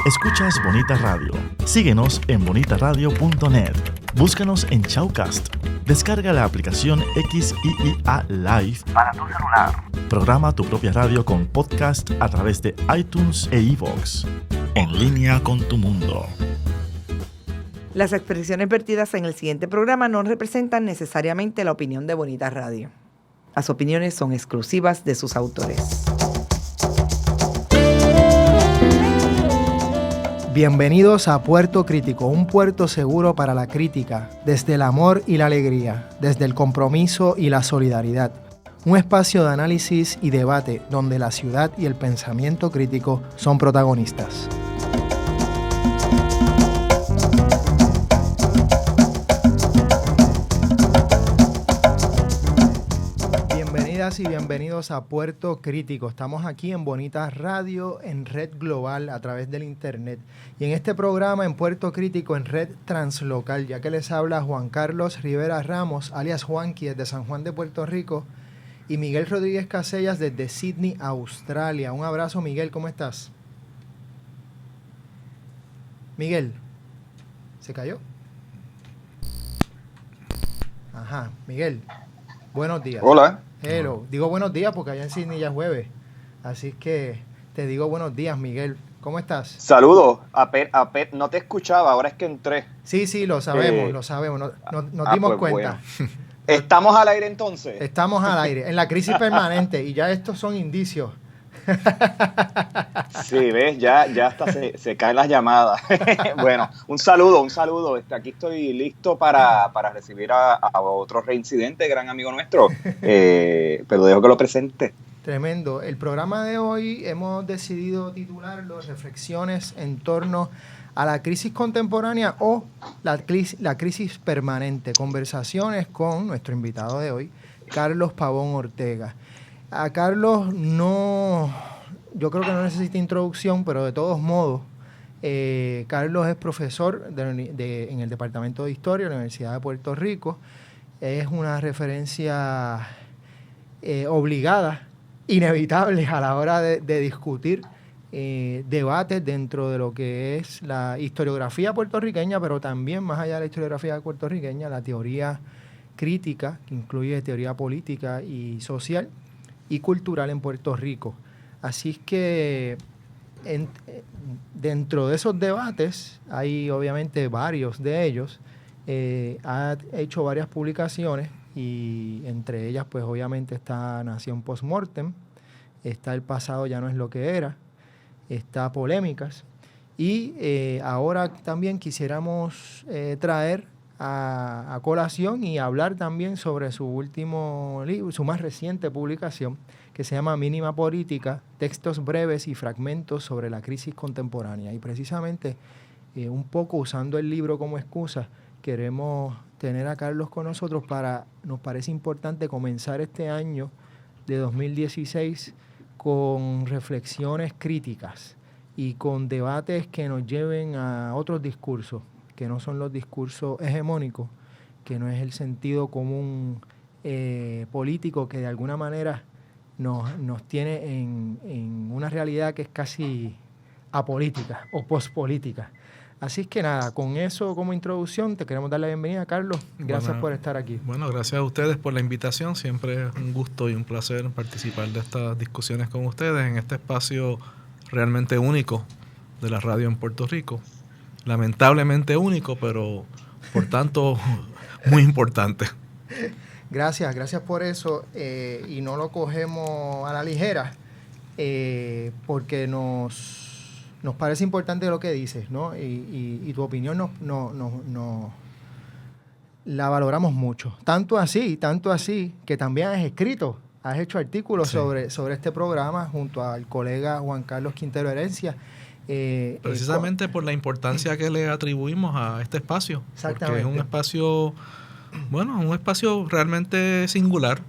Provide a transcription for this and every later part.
Escuchas Bonita Radio. Síguenos en bonitaradio.net. Búscanos en Shoutcast. Descarga la aplicación XIIA Live para tu celular. Programa tu propia radio con podcast a través de iTunes e iVoox. En línea con tu mundo. Las expresiones vertidas en el siguiente programa no representan necesariamente la opinión de Bonita Radio. Las opiniones son exclusivas de sus autores. Bienvenidos a Puerto Crítico, un puerto seguro para la crítica, desde el amor y la alegría, desde el compromiso y la solidaridad. Un espacio de análisis y debate donde la ciudad y el pensamiento crítico son protagonistas. Y bienvenidos a Puerto Crítico. Estamos aquí en Bonita Radio, en red global a través del internet. Y en este programa en Puerto Crítico, en red translocal, ya que les habla Juan Carlos Rivera Ramos, alias Juanqui, desde San Juan de Puerto Rico, y Miguel Rodríguez Casellas desde Sydney, Australia. Un abrazo, Miguel, ¿cómo estás? Miguel, ¿se cayó? Ajá, Miguel, buenos días. Hola. Hello. Digo buenos días porque allá en Sydney ya es jueves. Así que te digo buenos días, Miguel. ¿Cómo estás? Saludos. No te escuchaba, ahora es que entré. Sí, lo sabemos. Nos dimos pues cuenta. Bueno. ¿Estamos al aire entonces? Estamos al aire, en la crisis permanente, y ya estos son indicios. Sí, ves, ya hasta se caen las llamadas. Bueno, un saludo. Aquí estoy listo para recibir a otro reincidente, gran amigo nuestro. Pero dejo que lo presente. Tremendo. El programa de hoy hemos decidido titularlo Reflexiones en torno a la crisis contemporánea o la crisis permanente. Conversaciones con nuestro invitado de hoy, Carlos Pavón Ortega. A Carlos yo creo que no necesita introducción, pero de todos modos, Carlos es profesor en el Departamento de Historia de la Universidad de Puerto Rico. Es una referencia obligada, inevitable a la hora de discutir debates dentro de lo que es la historiografía puertorriqueña, pero también más allá de la historiografía puertorriqueña, la teoría crítica, que incluye teoría política y social y cultural en Puerto Rico. Así es que dentro de esos debates, hay obviamente varios de ellos, ha hecho varias publicaciones y entre ellas pues obviamente está Nación Postmortem, está El pasado ya no es lo que era, está Polémicas y ahora también quisiéramos traer a colación y hablar también sobre su último libro, su más reciente publicación, que se llama Mínima Política, textos breves y fragmentos sobre la crisis contemporánea. Y precisamente, un poco usando el libro como excusa, queremos tener a Carlos con nosotros nos parece importante comenzar este año de 2016 con reflexiones críticas y con debates que nos lleven a otros discursos, que no son los discursos hegemónicos, que no es el sentido común político que de alguna manera nos tiene en una realidad que es casi apolítica o pospolítica. Así es que nada, con eso como introducción te queremos dar la bienvenida, Carlos. Gracias por estar aquí. Bueno, gracias a ustedes por la invitación. Siempre es un gusto y un placer participar de estas discusiones con ustedes en este espacio realmente único de la radio en Puerto Rico. Lamentablemente único, pero por tanto muy importante. Gracias por eso, y no lo cogemos a la ligera, porque nos parece importante lo que dices, ¿no? Y tu opinión la valoramos mucho. Tanto así que también has hecho artículos sobre este programa junto al colega Juan Carlos Quintero Herencia. Precisamente por la importancia que le atribuimos a este espacio. Exactamente. Porque es un espacio realmente singular,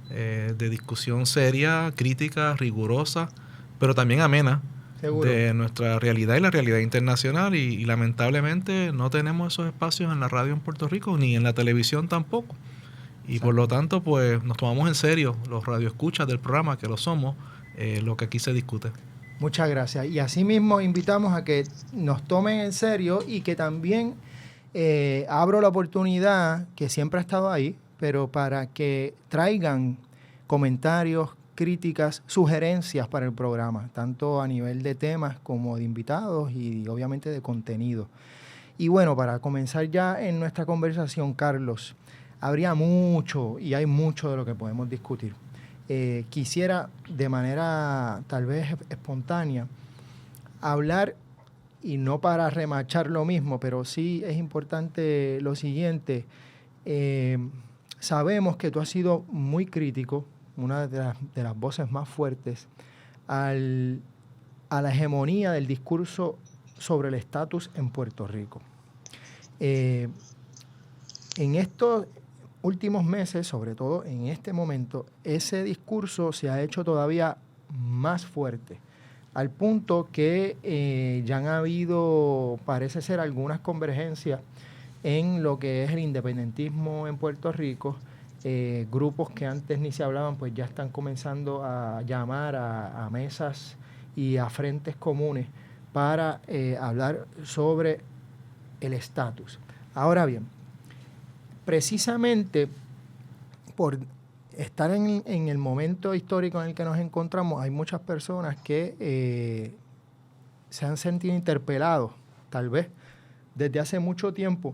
de discusión seria, crítica, rigurosa, pero también amena. Seguro. De nuestra realidad y la realidad internacional, y lamentablemente no tenemos esos espacios en la radio en Puerto Rico, ni en la televisión tampoco. Y por lo tanto, pues nos tomamos en serio los radioescuchas del programa, que lo somos, lo que aquí se discute. Muchas gracias. Y asimismo invitamos a que nos tomen en serio y que también abro la oportunidad, que siempre ha estado ahí, pero para que traigan comentarios, críticas, sugerencias para el programa, tanto a nivel de temas como de invitados y obviamente de contenido. Y bueno, para comenzar ya en nuestra conversación, Carlos, habría mucho y hay mucho de lo que podemos discutir. Quisiera de manera tal vez espontánea hablar, y no para remachar lo mismo, pero sí es importante lo siguiente. Sabemos que tú has sido muy crítico, una de las voces más fuertes, a la hegemonía del discurso sobre el estatus en Puerto Rico. En estos últimos meses, sobre todo en este momento, ese discurso se ha hecho todavía más fuerte, al punto que ya han habido, parece ser, algunas convergencias en lo que es el independentismo en Puerto Rico. Grupos que antes ni se hablaban, pues ya están comenzando a llamar a mesas y a frentes comunes para hablar sobre el estatus. Ahora bien, precisamente por estar en el momento histórico en el que nos encontramos, hay muchas personas que se han sentido interpelados, tal vez, desde hace mucho tiempo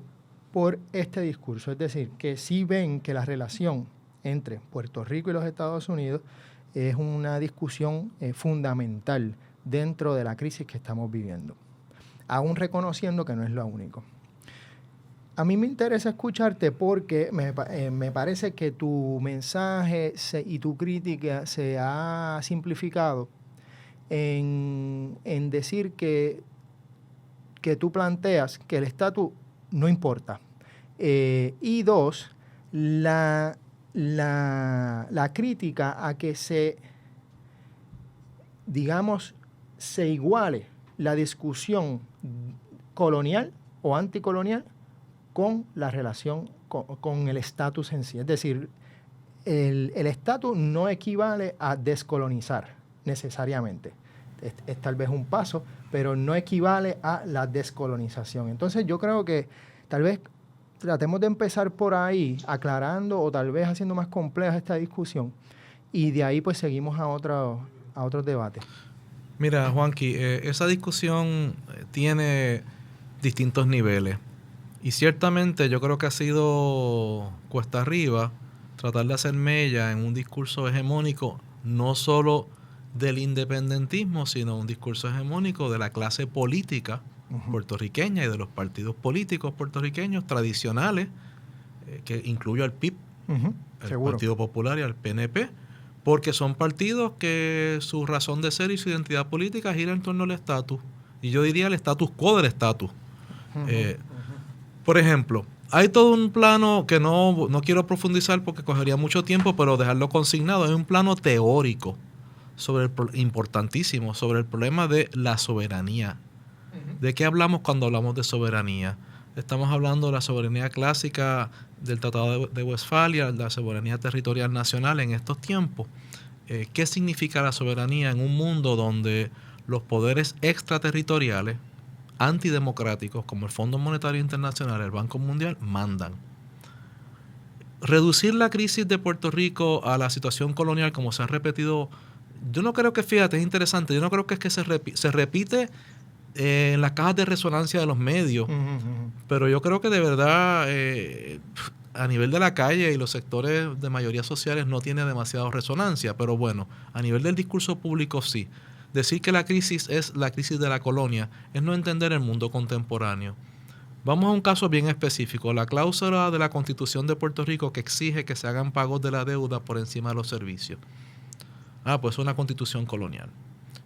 por este discurso. Es decir, que sí ven que la relación entre Puerto Rico y los Estados Unidos es una discusión fundamental dentro de la crisis que estamos viviendo, aún reconociendo que no es lo único. A mí me interesa escucharte porque me parece que tu mensaje y tu crítica se ha simplificado en decir que tú planteas que el estatus no importa. Y dos, la crítica a que se iguale la discusión colonial o anticolonial con la relación con el estatus en sí. Es decir, el estatus no equivale a descolonizar necesariamente. Es tal vez un paso, pero no equivale a la descolonización. Entonces yo creo que tal vez tratemos de empezar por ahí, aclarando o tal vez haciendo más compleja esta discusión, y de ahí pues seguimos a otros debates. Mira, Juanqui, esa discusión tiene distintos niveles. Y ciertamente yo creo que ha sido cuesta arriba tratar de hacer mella en un discurso hegemónico, no solo del independentismo, sino un discurso hegemónico de la clase política puertorriqueña y de los partidos políticos puertorriqueños tradicionales, que incluye al PIB, el Seguro. Partido Popular y al PNP, porque son partidos que su razón de ser y su identidad política gira en torno al estatus. Y yo diría el status quo del estatus. Por ejemplo, hay todo un plano que no quiero profundizar porque cogería mucho tiempo, pero dejarlo consignado. Hay un plano teórico importantísimo sobre el problema de la soberanía. ¿De qué hablamos cuando hablamos de soberanía? Estamos hablando de la soberanía clásica del Tratado de Westfalia, la soberanía territorial nacional en estos tiempos. ¿Qué significa la soberanía en un mundo donde los poderes extraterritoriales antidemocráticos como el Fondo Monetario Internacional, el Banco Mundial, mandan? Reducir la crisis de Puerto Rico a la situación colonial como se ha repetido, yo no creo que, fíjate, es interesante, yo no creo que es que se repite en las cajas de resonancia de los medios, pero yo creo que de verdad a nivel de la calle y los sectores de mayoría sociales no tiene demasiada resonancia, pero bueno, a nivel del discurso público sí. Decir que la crisis es la crisis de la colonia es no entender el mundo contemporáneo. Vamos a un caso bien específico, la cláusula de la Constitución de Puerto Rico que exige que se hagan pagos de la deuda por encima de los servicios. Pues es una constitución colonial.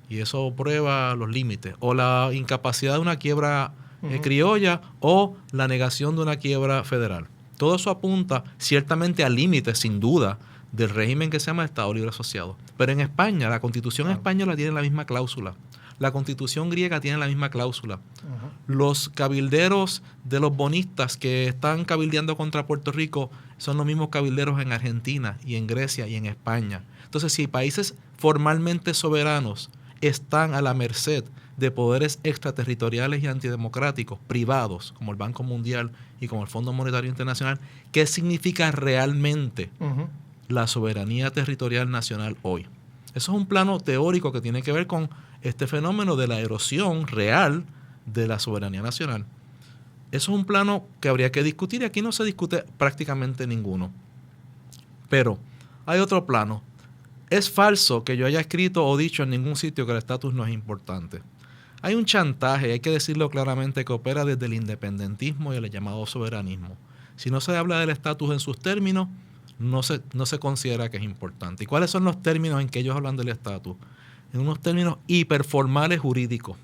Y eso prueba los límites. O la incapacidad de una quiebra criolla o la negación de una quiebra federal. Todo eso apunta ciertamente a límites, sin duda, del régimen que se llama Estado Libre Asociado. Pero en España, la Constitución española tiene la misma cláusula. La Constitución griega tiene la misma cláusula. Los cabilderos de los bonistas que están cabildeando contra Puerto Rico son los mismos cabilderos en Argentina y en Grecia y en España. Entonces, si países formalmente soberanos están a la merced de poderes extraterritoriales y antidemocráticos privados, como el Banco Mundial y como el Fondo Monetario Internacional, ¿qué significa realmente la soberanía territorial nacional hoy? Eso es un plano teórico que tiene que ver con este fenómeno de la erosión real de la soberanía nacional. Eso es un plano que habría que discutir y aquí no se discute prácticamente ninguno. Pero hay otro plano. Es falso que yo haya escrito o dicho en ningún sitio que el estatus no es importante. Hay un chantaje, hay que decirlo claramente, que opera desde el independentismo y el llamado soberanismo. Si no se habla del estatus en sus términos, no se considera que es importante. ¿Y cuáles son los términos en que ellos hablan del estatus? En unos términos hiperformales jurídicos.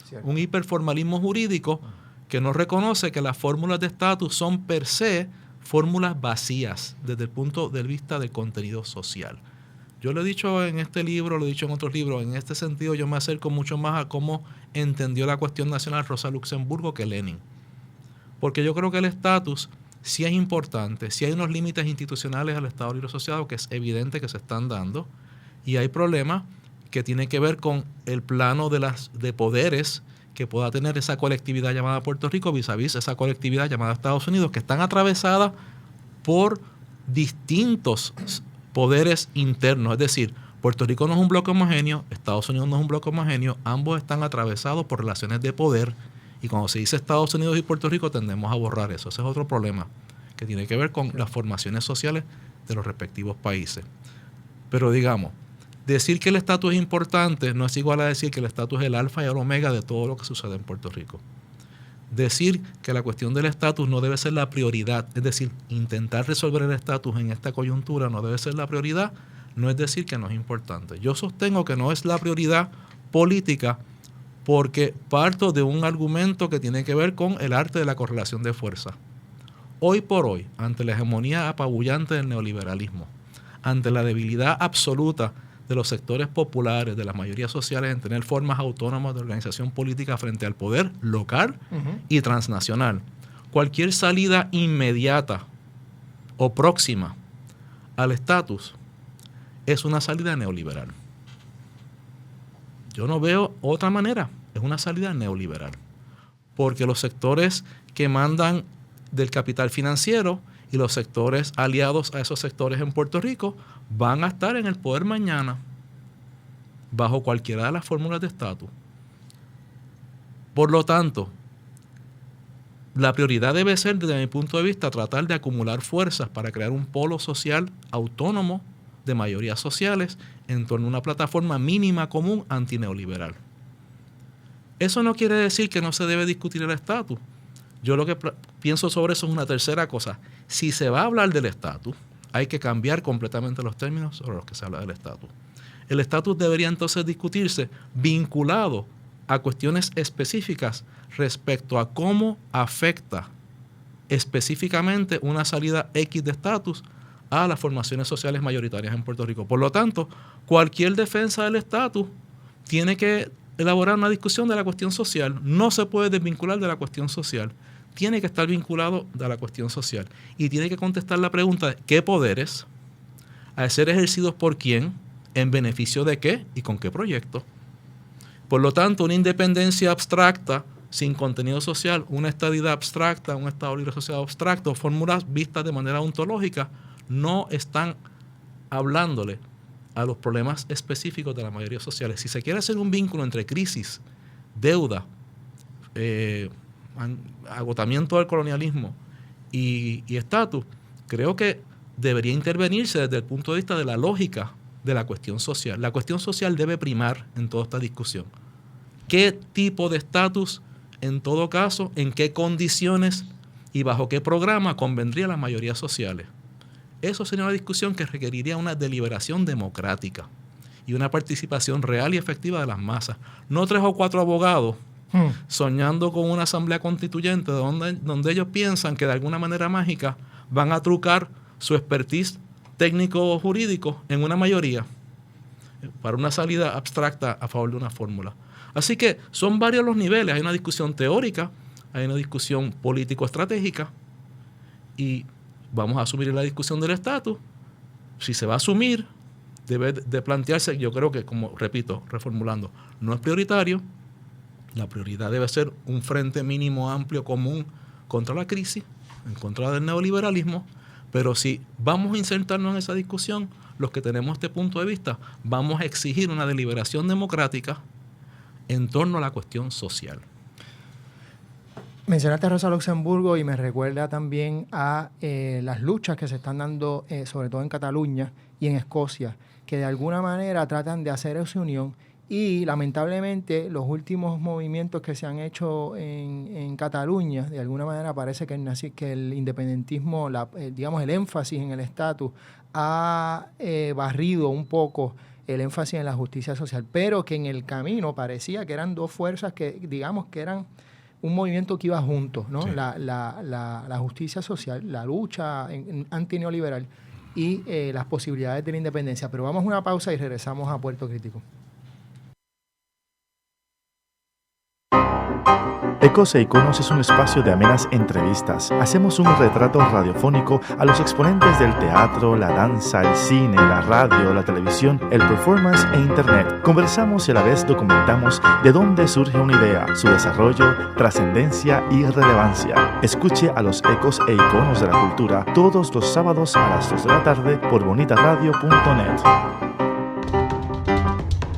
Cierto. Un hiperformalismo jurídico que no reconoce que las fórmulas de estatus son per se fórmulas vacías desde el punto de vista del contenido social. Yo lo he dicho en este libro, lo he dicho en otros libros. En este sentido yo me acerco mucho más a cómo entendió la cuestión nacional Rosa Luxemburgo que Lenin. Porque yo creo que el estatus sí es importante, sí hay unos límites institucionales al Estado Libre Asociado que es evidente que se están dando y hay problemas que tienen que ver con el plano de poderes que pueda tener esa colectividad llamada Puerto Rico vis a vis esa colectividad llamada Estados Unidos, que están atravesadas por distintos poderes internos. Es decir, Puerto Rico no es un bloque homogéneo, Estados Unidos no es un bloque homogéneo, ambos están atravesados por relaciones de poder y cuando se dice Estados Unidos y Puerto Rico tendemos a borrar eso. Ese es otro problema que tiene que ver con las formaciones sociales de los respectivos países. Pero digamos, decir que el estatus es importante no es igual a decir que el estatus es el alfa y el omega de todo lo que sucede en Puerto Rico. Decir que la cuestión del estatus no debe ser la prioridad, es decir, intentar resolver el estatus en esta coyuntura no debe ser la prioridad, no es decir que no es importante. Yo sostengo que no es la prioridad política porque parto de un argumento que tiene que ver con el arte de la correlación de fuerza. Hoy por hoy, ante la hegemonía apabullante del neoliberalismo, ante la debilidad absoluta de los sectores populares, de las mayorías sociales en tener formas autónomas de organización política frente al poder local y transnacional. Cualquier salida inmediata o próxima al estatus es una salida neoliberal. Yo no veo otra manera, es una salida neoliberal. Porque los sectores que mandan del capital financiero y los sectores aliados a esos sectores en Puerto Rico van a estar en el poder mañana bajo cualquiera de las fórmulas de estatus. Por lo tanto, la prioridad debe ser, desde mi punto de vista, tratar de acumular fuerzas para crear un polo social autónomo de mayorías sociales en torno a una plataforma mínima común antineoliberal. Eso no quiere decir que no se debe discutir el estatus. Yo lo que pienso sobre eso es una tercera cosa. Si se va a hablar del estatus, hay que cambiar completamente los términos sobre los que se habla del estatus. El estatus debería entonces discutirse vinculado a cuestiones específicas respecto a cómo afecta específicamente una salida X de estatus a las formaciones sociales mayoritarias en Puerto Rico. Por lo tanto, cualquier defensa del estatus tiene que elaborar una discusión de la cuestión social. No se puede desvincular de la cuestión social. Tiene que estar vinculado a la cuestión social. Y tiene que contestar la pregunta de qué poderes, a ser ejercidos por quién, en beneficio de qué y con qué proyecto. Por lo tanto, una independencia abstracta, sin contenido social, una estadidad abstracta, un Estado Libre Asociado abstracto, fórmulas vistas de manera ontológica, no están hablándole a los problemas específicos de las mayorías sociales. Si se quiere hacer un vínculo entre crisis, deuda, agotamiento del colonialismo y estatus, creo que debería intervenirse desde el punto de vista de la lógica de la cuestión social. La cuestión social debe primar en toda esta discusión. ¿Qué tipo de estatus, en todo caso, en qué condiciones y bajo qué programa convendría a las mayorías sociales? Eso sería una discusión que requeriría una deliberación democrática y una participación real y efectiva de las masas. No 3 o 4 abogados soñando con una asamblea constituyente donde ellos piensan que de alguna manera mágica van a trucar su expertise técnico jurídico en una mayoría para una salida abstracta a favor de una fórmula. Así que son varios los niveles. Hay una discusión teórica, hay una discusión político-estratégica y vamos a asumir la discusión del estatus. Si se va a asumir, debe de plantearse, yo creo que, como repito, reformulando, no es prioritario. La prioridad debe ser un frente mínimo amplio común contra la crisis, en contra del neoliberalismo, pero si vamos a insertarnos en esa discusión, los que tenemos este punto de vista, vamos a exigir una deliberación democrática en torno a la cuestión social. Mencionaste a Rosa Luxemburgo y me recuerda también a las luchas que se están dando, sobre todo en Cataluña y en Escocia, que de alguna manera tratan de hacer esa unión. Y lamentablemente los últimos movimientos que se han hecho en Cataluña, de alguna manera parece que el independentismo, digamos el énfasis en el estatus, ha barrido un poco el énfasis en la justicia social, pero que en el camino parecía que eran dos fuerzas que, digamos, que eran un movimiento que iba juntos, ¿no? Sí. La justicia social, la lucha antineoliberal y las posibilidades de la independencia. Pero vamos a una pausa y regresamos a Puerto Crítico. Ecos e Iconos es un espacio de amenas entrevistas. Hacemos un retrato radiofónico a los exponentes del teatro, la danza, el cine, la radio, la televisión, el performance e internet. Conversamos y a la vez documentamos de dónde surge una idea, su desarrollo, trascendencia y relevancia. Escuche a los Ecos e Iconos de la Cultura todos los sábados a las 2 de la tarde por bonitaradio.net.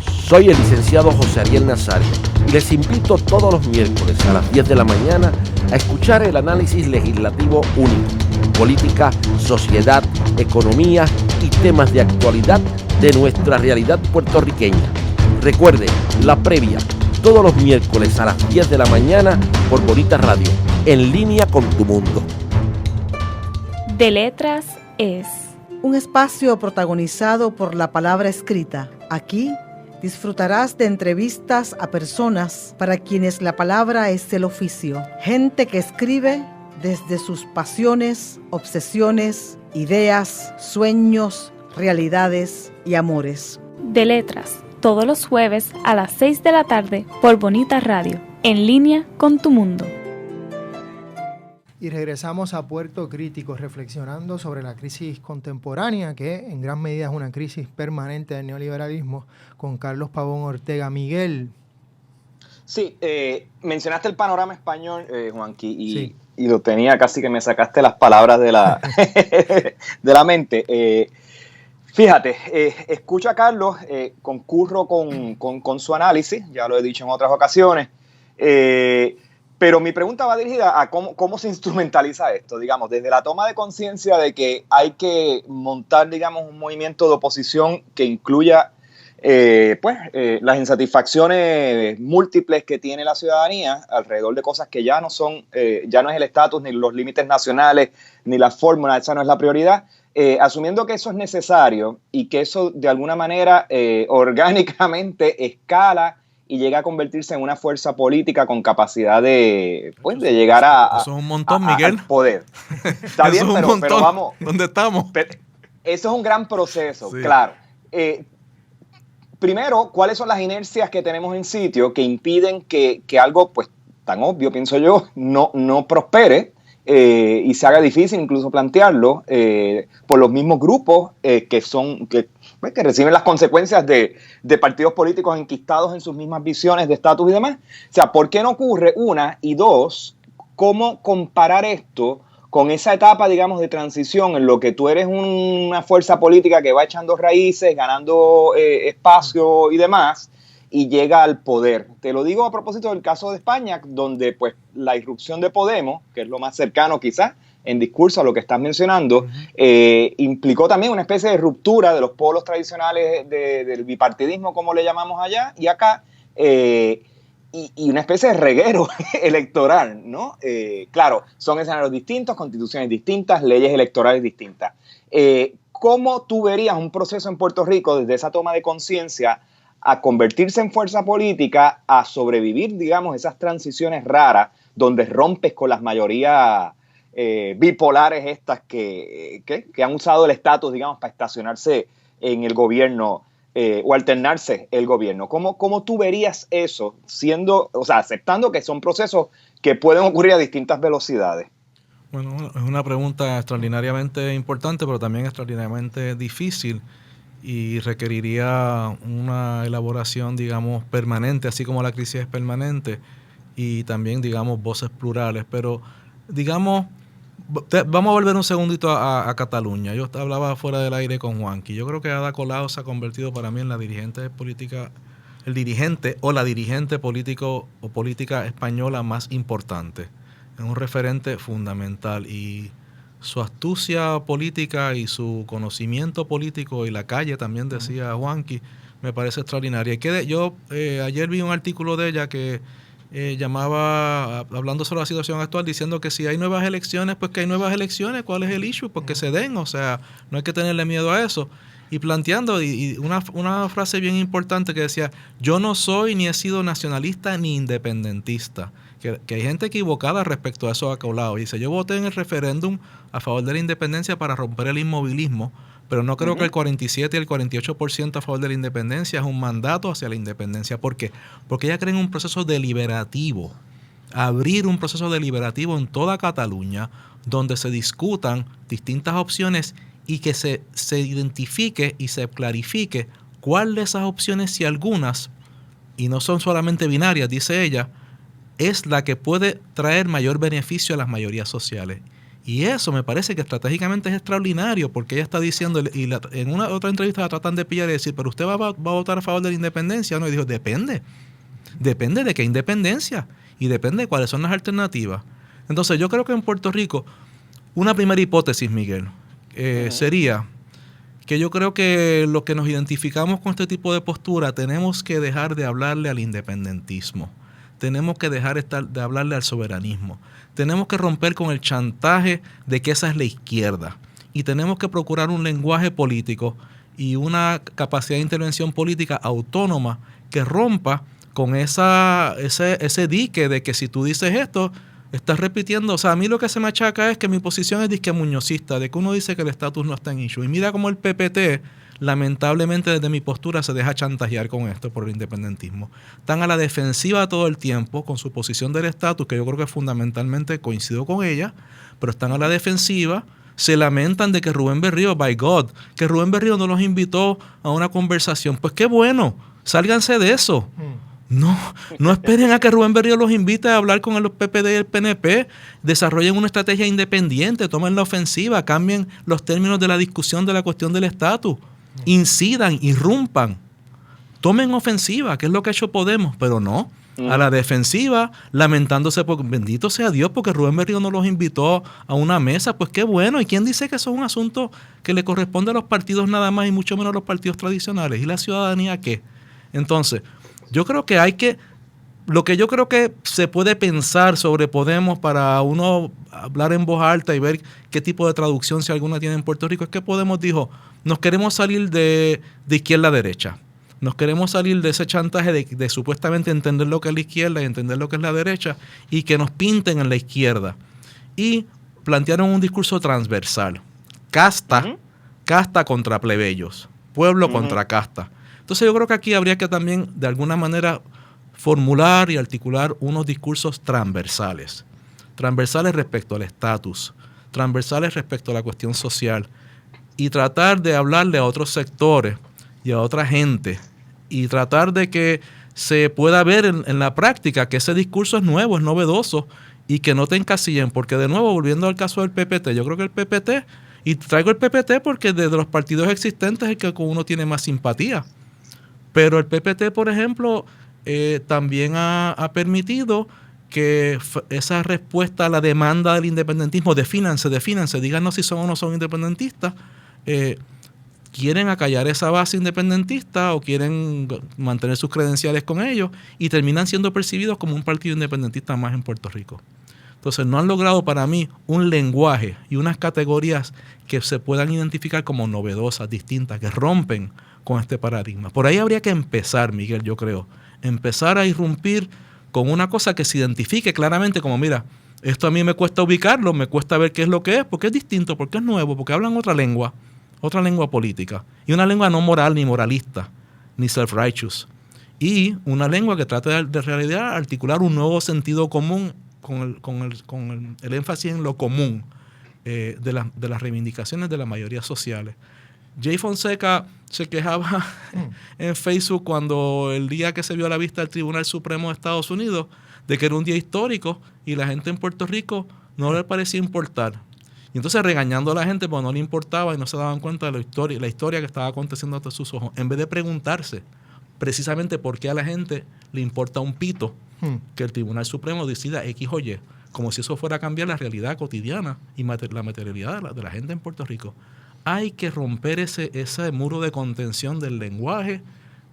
Soy el licenciado José Ariel Nazario y les invito todos los miércoles a las 10 de la mañana a escuchar el análisis legislativo único, política, sociedad, economía y temas de actualidad de nuestra realidad puertorriqueña. Recuerde, La Previa, todos los miércoles a las 10 de la mañana por Bonita Radio, en línea con tu mundo. De Letras es un espacio protagonizado por la palabra escrita. Aquí disfrutarás de entrevistas a personas para quienes la palabra es el oficio. Gente que escribe desde sus pasiones, obsesiones, ideas, sueños, realidades y amores. De Letras, todos los jueves a las 6 de la tarde por Bonita Radio, en línea con tu mundo. Y regresamos a Puerto Crítico, reflexionando sobre la crisis contemporánea, que en gran medida es una crisis permanente del neoliberalismo, con Carlos Pavón Ortega. Miguel. Sí, mencionaste el panorama español, Juanqui, y lo tenía casi que me sacaste las palabras de la, de la mente. Fíjate, escucho a Carlos, concurro con su análisis, ya lo he dicho en otras ocasiones, pero mi pregunta va dirigida a cómo se instrumentaliza esto, digamos, desde la toma de conciencia de que hay que montar, digamos, un movimiento de oposición que incluya las insatisfacciones múltiples que tiene la ciudadanía alrededor de cosas que ya no son, ya no es el estatus, ni los límites nacionales, ni la fórmula, esa no es la prioridad, asumiendo que eso es necesario y que eso de alguna manera orgánicamente escala y llega a convertirse en una fuerza política con capacidad de llegar a eso es un montón, Miguel. Al poder. Está bien, pero vamos. ¿Dónde estamos? Eso es un gran proceso, sí. Claro. Primero, ¿cuáles son las inercias que tenemos en sitio que impiden que algo pues tan obvio, pienso yo, no prospere y se haga difícil incluso plantearlo por los mismos grupos que reciben las consecuencias de partidos políticos enquistados en sus mismas visiones de estatus y demás? O sea, ¿por qué no ocurre? Una, y dos, ¿cómo comparar esto con esa etapa, digamos, de transición en lo que tú eres una fuerza política que va echando raíces, ganando espacio y demás, y llega al poder? Te lo digo a propósito del caso de España, donde pues la irrupción de Podemos, que es lo más cercano quizás en discurso a lo que estás mencionando, implicó también una especie de ruptura de los polos tradicionales del bipartidismo, como le llamamos allá y acá, y una especie de reguero electoral, ¿no? Claro, son escenarios distintos, constituciones distintas, leyes electorales distintas. ¿Cómo tú verías un proceso en Puerto Rico desde esa toma de conciencia a convertirse en fuerza política, a sobrevivir, digamos, esas transiciones raras donde rompes con las mayorías bipolares estas que han usado el estatus, digamos, para estacionarse en el gobierno o alternarse el gobierno? ¿Cómo tú verías eso aceptando que son procesos que pueden ocurrir a distintas velocidades? Bueno, es una pregunta extraordinariamente importante, pero también extraordinariamente difícil. y requeriría una elaboración, digamos, permanente, así como la crisis es permanente, y también, digamos, voces plurales. Pero, digamos, vamos a volver un segundito a Cataluña. Yo hablaba fuera del aire con Juanqui. Yo creo que Ada Colau se ha convertido para mí en la dirigente política, el dirigente o la dirigente político o política española más importante. Es un referente fundamental, y su astucia política y su conocimiento político, y la calle también, decía Juanqui, me parece extraordinaria. Yo ayer vi un artículo de ella que llamaba, hablando sobre la situación actual, diciendo que si hay nuevas elecciones, pues que hay nuevas elecciones. ¿Cuál es el issue? Pues que se den, o sea, no hay que tenerle miedo a eso. Y planteando y una frase bien importante que decía: yo no soy ni he sido nacionalista ni independentista. Que hay gente equivocada respecto a eso a Colau. Y dice: yo voté en el referéndum a favor de la independencia para romper el inmovilismo, pero no creo que el 47 y el 48% a favor de la independencia es un mandato hacia la independencia. ¿Por qué? Porque ella cree en un proceso deliberativo, abrir un proceso deliberativo en toda Cataluña, donde se discutan distintas opciones y que se identifique y se clarifique cuál de esas opciones, si algunas, y no son solamente binarias, dice ella, es la que puede traer mayor beneficio a las mayorías sociales. Y eso me parece que estratégicamente es extraordinario, porque ella está diciendo, y en una otra entrevista la tratan de pillar y decir: pero usted va a votar a favor de la independencia, ¿no? Y dijo: depende de qué independencia, y depende de cuáles son las alternativas. Entonces yo creo que en Puerto Rico, una primera hipótesis, Miguel, sería que yo creo que los que nos identificamos con este tipo de postura tenemos que dejar de hablarle al independentismo. Tenemos que dejar de hablarle al soberanismo. Tenemos que romper con el chantaje de que esa es la izquierda. Y tenemos que procurar un lenguaje político y una capacidad de intervención política autónoma que rompa con ese dique de que si tú dices esto, estás repitiendo. O sea, a mí lo que se me achaca es que mi posición es disque muñozista, de que uno dice que el estatus no está en issue. Y mira cómo el PPT, lamentablemente desde mi postura, se deja chantajear con esto por el independentismo. Están a la defensiva todo el tiempo con su posición del estatus, que yo creo que fundamentalmente coincido con ella, pero están a la defensiva. Se lamentan de que Rubén Berrío, by God, que Rubén Berrío no los invitó a una conversación. Pues qué bueno, sálganse de eso. No esperen a que Rubén Berrío los invite a hablar con el PPD y el PNP. Desarrollen una estrategia independiente, tomen la ofensiva, cambien los términos de la discusión de la cuestión del estatus. Incidan, irrumpan, tomen ofensiva, que es lo que ha hecho Podemos, pero no, a la defensiva, lamentándose, porque bendito sea Dios, porque Rubén Berrío no los invitó a una mesa. Pues qué bueno. ¿Y quién dice que eso es un asunto que le corresponde a los partidos nada más, y mucho menos a los partidos tradicionales? ¿Y la ciudadanía qué? Entonces, yo creo que lo que yo creo que se puede pensar sobre Podemos para uno hablar en voz alta y ver qué tipo de traducción, si alguna, tiene en Puerto Rico, es que Podemos dijo: nos queremos salir de izquierda a derecha. Nos queremos salir de ese chantaje de supuestamente entender lo que es la izquierda y entender lo que es la derecha, y que nos pinten en la izquierda. Y plantearon un discurso transversal. Casta contra plebeyos. Pueblo contra casta. Entonces yo creo que aquí habría que también, de alguna manera, formular y articular unos discursos transversales. Transversales respecto al estatus. Transversales respecto a la cuestión social. Y tratar de hablarle a otros sectores y a otra gente, y tratar de que se pueda ver en la práctica que ese discurso es nuevo, es novedoso, y que no te encasillen, porque de nuevo, volviendo al caso del PPT, yo creo que el PPT, y traigo el PPT porque desde los partidos existentes es el que con uno tiene más simpatía, pero el PPT, por ejemplo, también ha permitido que esa respuesta a la demanda del independentismo, defínanse, díganos si son o no son independentistas, quieren acallar esa base independentista o quieren mantener sus credenciales con ellos, y terminan siendo percibidos como un partido independentista más en Puerto Rico. Entonces no han logrado para mí un lenguaje y unas categorías que se puedan identificar como novedosas, distintas, que rompen con este paradigma. Por ahí habría que empezar, Miguel, yo creo. Empezar a irrumpir con una cosa que se identifique claramente como: mira, esto a mí me cuesta ubicarlo, me cuesta ver qué es lo que es, porque es distinto, porque es nuevo, porque hablan otra lengua política, y una lengua no moral ni moralista, ni self-righteous, y una lengua que trate de realidad articular un nuevo sentido común con el énfasis en lo común de las reivindicaciones de las mayorías sociales. Jay Fonseca se quejaba en Facebook cuando el día que se vio a la vista del Tribunal Supremo de Estados Unidos de que era un día histórico y la gente en Puerto Rico no le parecía importar. Y entonces regañando a la gente porque no le importaba y no se daban cuenta de la historia que estaba aconteciendo ante sus ojos, en vez de preguntarse precisamente por qué a la gente le importa un pito que el Tribunal Supremo decida X o Y, como si eso fuera a cambiar la realidad cotidiana y la materialidad de la gente en Puerto Rico. Hay que romper ese muro de contención del lenguaje,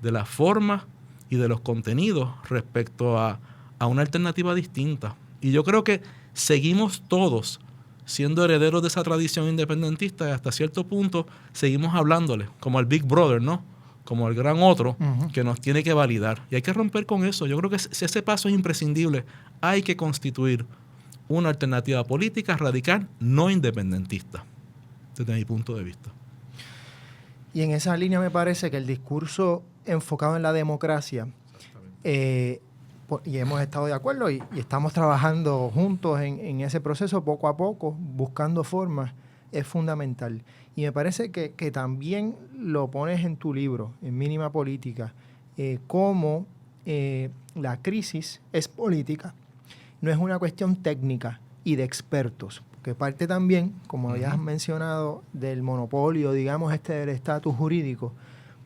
de las formas y de los contenidos respecto a una alternativa distinta. Y yo creo que seguimos todos siendo herederos de esa tradición independentista y hasta cierto punto seguimos hablándole como al Big Brother, ¿no? Como el gran otro que nos tiene que validar. Y hay que romper con eso. Yo creo que ese paso es imprescindible. Hay que constituir una alternativa política radical no independentista, desde mi punto de vista. Y en esa línea me parece que el discurso enfocado en la democracia, y hemos estado de acuerdo y estamos trabajando juntos en ese proceso poco a poco, buscando formas, es fundamental. Y me parece que también lo pones en tu libro, en Mínima Política, cómo la crisis es política, no es una cuestión técnica y de expertos, que parte también, como habías mencionado, del monopolio, digamos, del estatus jurídico,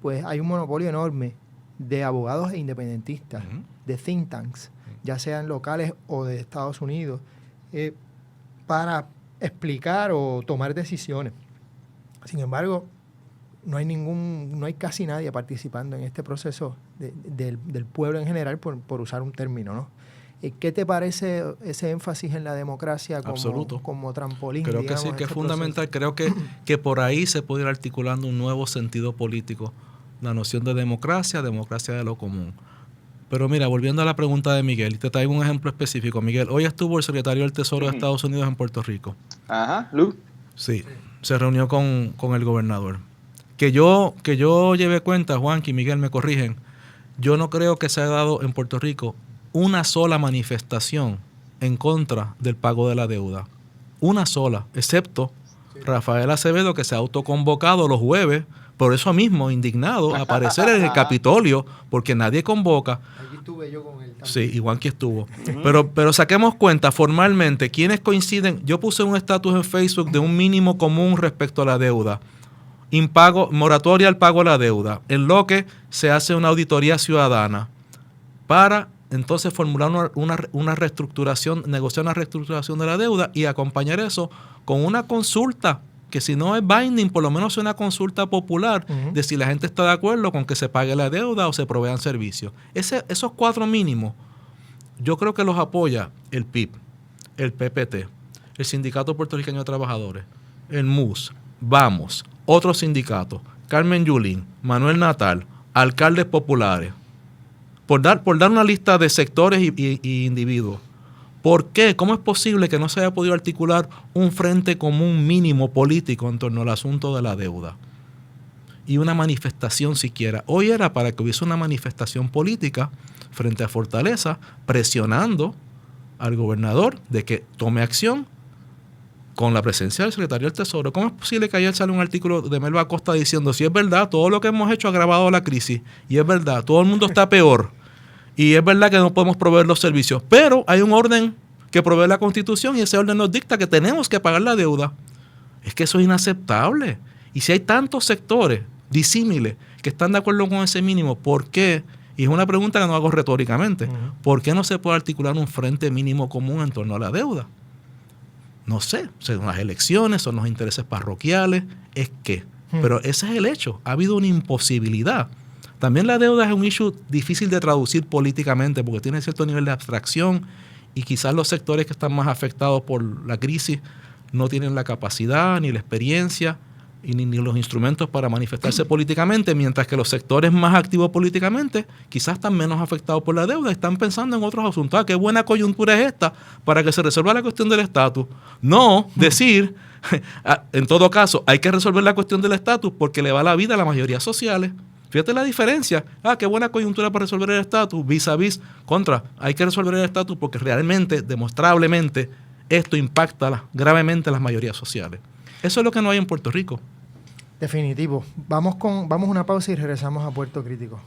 pues hay un monopolio enorme de abogados e independentistas, de think tanks, ya sean locales o de Estados Unidos, para explicar o tomar decisiones. Sin embargo, no hay casi nadie participando en este proceso del pueblo en general, por usar un término, ¿no? ¿Qué te parece ese énfasis en la democracia como trampolín? Creo que sí, que es fundamental. Creo que por ahí se puede ir articulando un nuevo sentido político. La noción de democracia de lo común. Pero mira, volviendo a la pregunta de Miguel, y te traigo un ejemplo específico. Miguel, hoy estuvo el secretario del Tesoro de Estados Unidos en Puerto Rico. Ajá, Lu. Sí, se reunió con el gobernador. Que yo lleve cuenta, Juan y Miguel me corrigen, yo no creo que se haya dado en Puerto Rico una sola manifestación en contra del pago de la deuda. Una sola, excepto Rafael Acevedo, que se ha autoconvocado los jueves, por eso mismo, indignado, a aparecer en el Capitolio, porque nadie convoca. Aquí estuve yo con él también. Sí, igual que estuvo. Pero saquemos cuenta formalmente, ¿quiénes coinciden? Yo puse un estatus en Facebook de un mínimo común respecto a la deuda. Moratoria al pago de la deuda, en lo que se hace una auditoría ciudadana para entonces formular una reestructuración, negociar una reestructuración de la deuda y acompañar eso con una consulta, que si no es binding, por lo menos es una consulta popular de si la gente está de acuerdo con que se pague la deuda o se provean servicios. Esos 4 mínimos, yo creo que los apoya el PIB, el PPT, el Sindicato Puertorriqueño de Trabajadores, el MUS, Vamos, otros sindicatos, Carmen Yulín, Manuel Natal, alcaldes populares, por dar una lista de sectores y individuos. ¿Por qué? ¿Cómo es posible que no se haya podido articular un frente común mínimo político en torno al asunto de la deuda? Y una manifestación siquiera. Hoy era para que hubiese una manifestación política frente a Fortaleza, presionando al gobernador de que tome acción con la presencia del secretario del Tesoro. ¿Cómo es posible que ayer sale un artículo de Melba Acosta diciendo, si es verdad, todo lo que hemos hecho ha agravado la crisis, y es verdad, todo el mundo está peor, y es verdad que no podemos proveer los servicios, pero hay un orden que provee la Constitución y ese orden nos dicta que tenemos que pagar la deuda? Es que eso es inaceptable. Y si hay tantos sectores disímiles que están de acuerdo con ese mínimo, ¿por qué? Y es una pregunta que no hago retóricamente. ¿Por qué no se puede articular un frente mínimo común en torno a la deuda? No sé, son las elecciones, son los intereses parroquiales, es que. Pero ese es el hecho. Ha habido una imposibilidad. También la deuda es un issue difícil de traducir políticamente porque tiene cierto nivel de abstracción y quizás los sectores que están más afectados por la crisis no tienen la capacidad ni la experiencia y ni los instrumentos para manifestarse políticamente, mientras que los sectores más activos políticamente quizás están menos afectados por la deuda, están pensando en otros asuntos. ¿Qué buena coyuntura es esta para que se resuelva la cuestión del estatus? No decir, en todo caso, hay que resolver la cuestión del estatus porque le va la vida a las mayorías sociales. Fíjate la diferencia. Qué buena coyuntura para resolver el estatus, vis a vis, contra. Hay que resolver el estatus porque realmente, demostrablemente, esto impacta gravemente a las mayorías sociales. Eso es lo que no hay en Puerto Rico. Definitivo. Vamos a una pausa y regresamos a Puerto Crítico.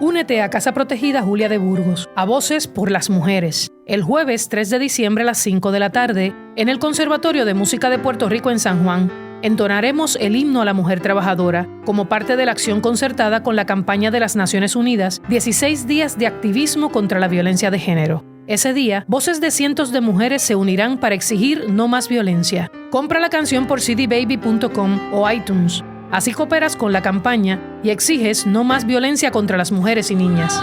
Únete a Casa Protegida Julia de Burgos, a Voces por las Mujeres, el jueves 3 de diciembre a las 5 de la tarde, en el Conservatorio de Música de Puerto Rico en San Juan. Entonaremos el himno a la mujer trabajadora, como parte de la acción concertada con la campaña de las Naciones Unidas, 16 días de activismo contra la violencia de género. Ese día, voces de cientos de mujeres se unirán para exigir no más violencia. Compra la canción por cdbaby.com o iTunes. Así cooperas con la campaña y exiges no más violencia contra las mujeres y niñas.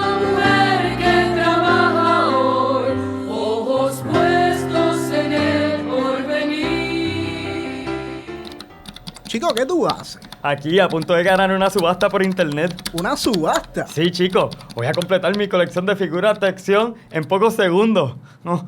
Chico, ¿qué tú haces? Aquí, a punto de ganar una subasta por internet. ¿Una subasta? Sí, chico. Voy a completar mi colección de figuras de acción en pocos segundos. No.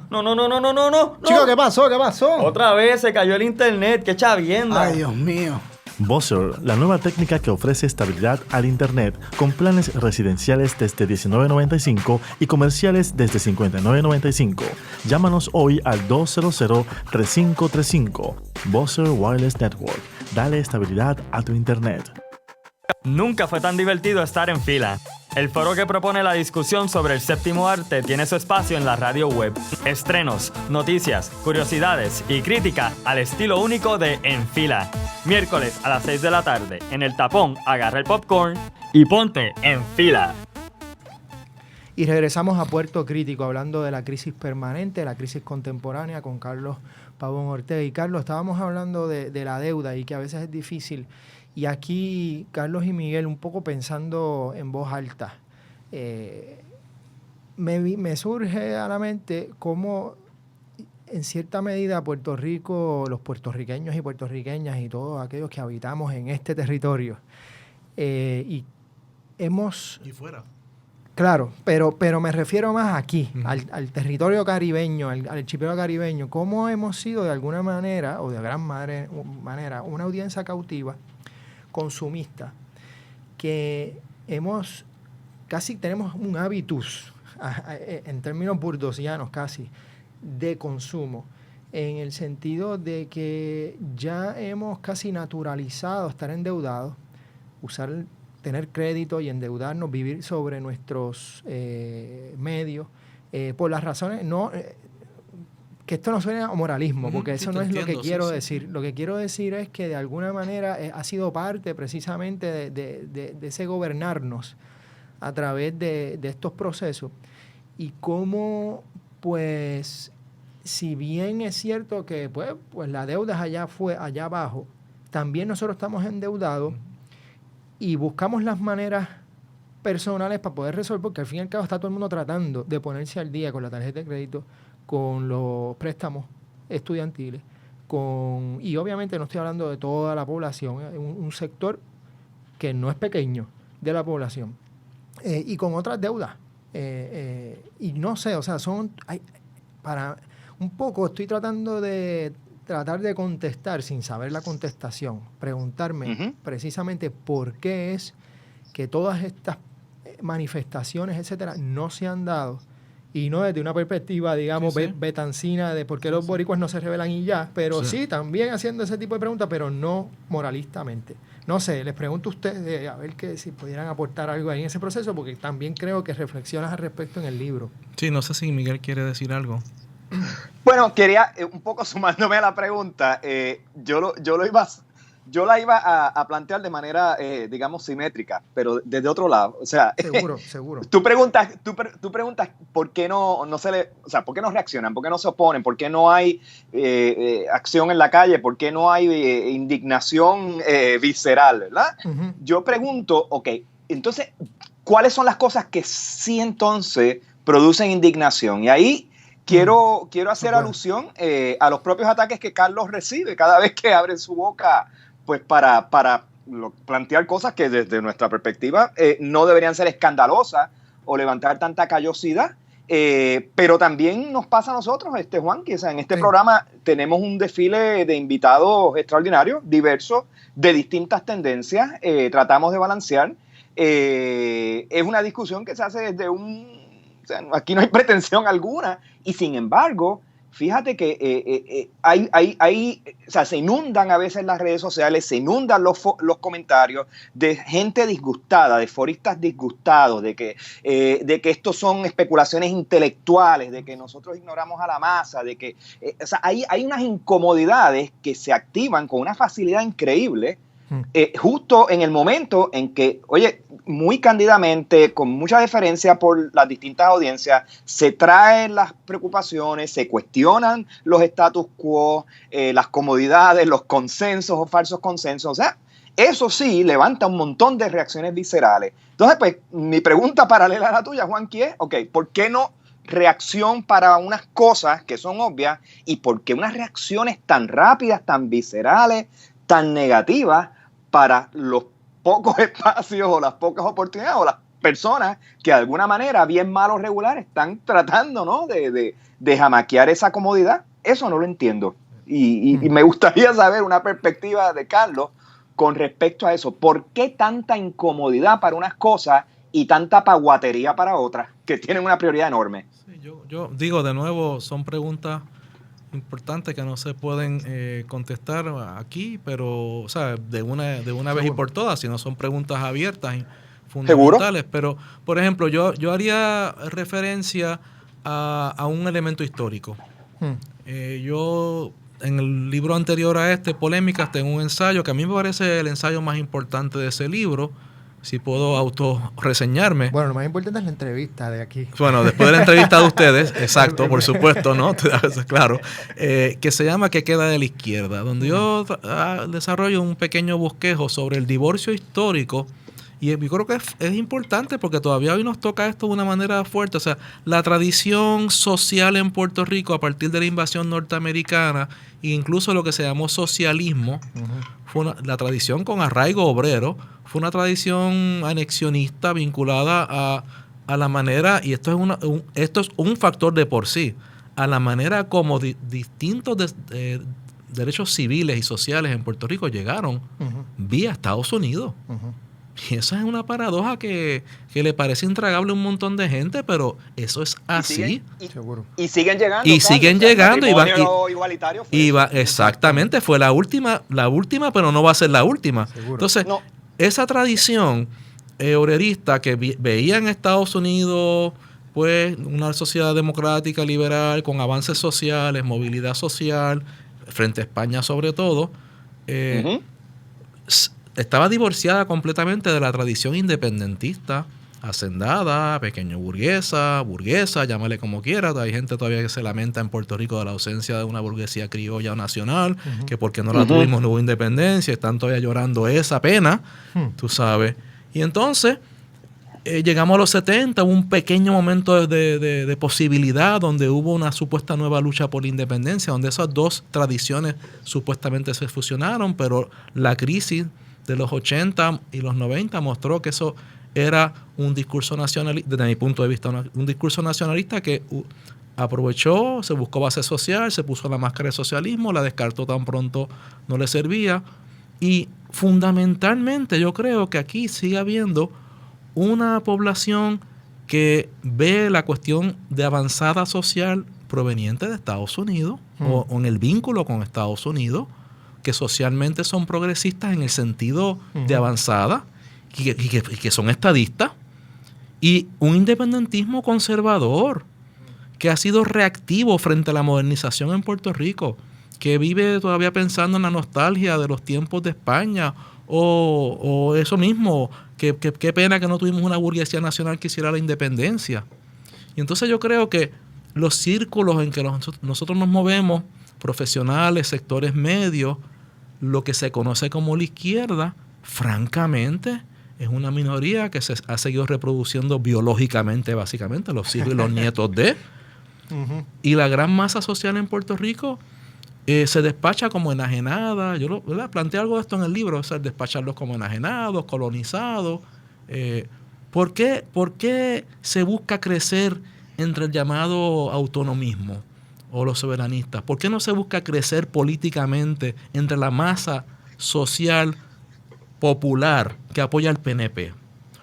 Chico, ¿qué pasó? ¿Qué pasó? Otra vez se cayó el internet. ¡Qué chavienda! Ay, Dios mío. Buzzer, la nueva técnica que ofrece estabilidad al Internet con planes residenciales desde $19.95 y comerciales desde $59.95. Llámanos hoy al 200-3535. Buzzer Wireless Network. Dale estabilidad a tu Internet. Nunca fue tan divertido estar en fila. El foro que propone la discusión sobre el séptimo arte tiene su espacio en la radio web. Estrenos, noticias, curiosidades y crítica al estilo único de En Fila. Miércoles a las 6 de la tarde, en El Tapón, agarra el popcorn y ponte en fila. Y regresamos a Puerto Crítico, hablando de la crisis permanente, la crisis contemporánea, con Carlos Pavón Ortega. Y Carlos, estábamos hablando de la deuda y que a veces es difícil. Y aquí, Carlos y Miguel, un poco pensando en voz alta, me surge a la mente cómo, en cierta medida, Puerto Rico, los puertorriqueños y puertorriqueñas y todos aquellos que habitamos en este territorio, y hemos... Y fuera. Claro, pero me refiero más aquí, al territorio caribeño, al archipiélago caribeño, cómo hemos sido de alguna manera, o de gran manera, una audiencia cautiva, consumista, que tenemos un hábitus, en términos burdosianos casi, de consumo, en el sentido de que ya hemos casi naturalizado estar endeudados, tener crédito y endeudarnos, vivir sobre nuestros medios, por las razones, que esto no suene a moralismo, porque eso no es lo que quiero decir. Lo que quiero decir es que de alguna manera ha sido parte precisamente de ese gobernarnos a través de estos procesos, y cómo, pues, si bien es cierto que pues la deuda allá abajo, también nosotros estamos endeudados y buscamos las maneras personales para poder resolver, porque al fin y al cabo está todo el mundo tratando de ponerse al día con la tarjeta de crédito, con los préstamos estudiantiles, y obviamente no estoy hablando de toda la población, un sector que no es pequeño de la población, y con otras deudas. Y no sé, o sea, para un poco estoy tratando de contestar sin saber la contestación, preguntarme precisamente por qué es que todas estas manifestaciones, etcétera, no se han dado, y no desde una perspectiva, digamos, betancina de por qué los boricuas no se rebelan y ya, pero sí, también haciendo ese tipo de preguntas, pero no moralistamente. No sé, les pregunto a ustedes a ver si pudieran aportar algo ahí en ese proceso, porque también creo que reflexionas al respecto en el libro. Sí, no sé si Miguel quiere decir algo. Bueno, quería, un poco sumándome a la pregunta, yo la iba a plantear de manera, digamos, simétrica, pero desde otro lado. O sea, seguro. Tú preguntas por qué no por qué no reaccionan, por qué no se oponen, por qué no hay acción en la calle, por qué no hay indignación visceral, ¿verdad? Uh-huh. Yo pregunto, entonces, ¿cuáles son las cosas que sí entonces producen indignación? Y ahí quiero hacer alusión a los propios ataques que Carlos recibe cada vez que abre su boca, pues para plantear cosas que desde nuestra perspectiva no deberían ser escandalosas o levantar tanta callosidad, pero también nos pasa a nosotros, Juan, que en este programa tenemos un desfile de invitados extraordinarios, diversos, de distintas tendencias, tratamos de balancear, es una discusión que se hace desde aquí no hay pretensión alguna, y sin embargo fíjate que o sea, se inundan a veces las redes sociales, se inundan los comentarios de gente disgustada, de foristas disgustados, de que estos son especulaciones intelectuales, de que nosotros ignoramos a la masa, de que o sea, hay unas incomodidades que se activan con una facilidad increíble. Justo en el momento en que, oye, muy cándidamente, con mucha deferencia por las distintas audiencias, se traen las preocupaciones, se cuestionan los status quo, las comodidades, los consensos o falsos consensos. O sea, eso sí levanta un montón de reacciones viscerales. Entonces, pues, mi pregunta paralela a la tuya, Juanqui, es, ok, ¿por qué no reacción para unas cosas que son obvias y por qué unas reacciones tan rápidas, tan viscerales, tan negativas para los pocos espacios o las pocas oportunidades o las personas que de alguna manera, bien mal o regular, están tratando, ¿no?, de jamaquear esa comodidad? Eso no lo entiendo. Y me gustaría saber una perspectiva de Carlos con respecto a eso. ¿Por qué tanta incomodidad para unas cosas y tanta paguatería para otras que tienen una prioridad enorme? Sí, yo digo de nuevo, son preguntas importantes que no se pueden contestar aquí, pero, o sea, de una vez y por todas, sino son preguntas abiertas y fundamentales. ¿Seguro? Pero, por ejemplo, yo haría referencia a un elemento histórico. Yo, en el libro anterior a este, Polémicas, tengo un ensayo que a mí me parece el ensayo más importante de ese libro, si puedo autorreseñarme. Bueno, lo más importante es la entrevista de aquí. Bueno, después de la entrevista de ustedes, exacto, por supuesto, ¿no? Claro. Que se llama ¿Qué queda de la izquierda? Donde yo desarrollo un pequeño bosquejo sobre el divorcio histórico. Y yo creo que es importante porque todavía hoy nos toca esto de una manera fuerte. O sea, la tradición social en Puerto Rico a partir de la invasión norteamericana, e incluso lo que se llamó socialismo, fue la tradición con arraigo obrero, fue una tradición anexionista vinculada a la manera, y esto es un factor de por sí, a la manera como distintos derechos civiles y sociales en Puerto Rico llegaron vía Estados Unidos. Y eso es una paradoja que le parece intragable a un montón de gente, pero eso es así. Y siguen llegando. Y siguen llegando. Exactamente, fue la última, pero no va a ser la última. Seguro. Entonces, esa tradición obrerista que veía en Estados Unidos, pues, una sociedad democrática, liberal, con avances sociales, movilidad social, frente a España sobre todo, estaba divorciada completamente de la tradición independentista, hacendada, pequeño burguesa, llámale como quieras. Hay gente todavía que se lamenta en Puerto Rico de la ausencia de una burguesía criolla o nacional, que porque no la tuvimos no hubo independencia, están todavía llorando esa pena, tú sabes. Y entonces llegamos a los 70, hubo un pequeño momento de posibilidad donde hubo una supuesta nueva lucha por la independencia, donde esas dos tradiciones supuestamente se fusionaron, pero la crisis de los 80 y los 90 mostró que eso era un discurso nacionalista, desde mi punto de vista, un discurso nacionalista que aprovechó, se buscó base social, se puso la máscara de socialismo, la descartó tan pronto no le servía. Y fundamentalmente yo creo que aquí sigue habiendo una población que ve la cuestión de avanzada social proveniente de Estados Unidos o en el vínculo con Estados Unidos, que socialmente son progresistas en el sentido de avanzada y que son estadistas, y un independentismo conservador que ha sido reactivo frente a la modernización en Puerto Rico, que vive todavía pensando en la nostalgia de los tiempos de España o eso mismo, qué pena que no tuvimos una burguesía nacional que hiciera la independencia. Y entonces yo creo que los círculos en que nosotros nos movemos, profesionales, sectores medios, lo que se conoce como la izquierda, francamente, es una minoría que se ha seguido reproduciendo biológicamente, básicamente, los hijos y los nietos de. Y la gran masa social en Puerto Rico se despacha como enajenada. Yo planteé algo de esto en el libro, o sea, despacharlos como enajenados, colonizados. ¿Por qué se busca crecer entre el llamado autonomismo o los soberanistas? ¿Por qué no se busca crecer políticamente entre la masa social popular que apoya al PNP?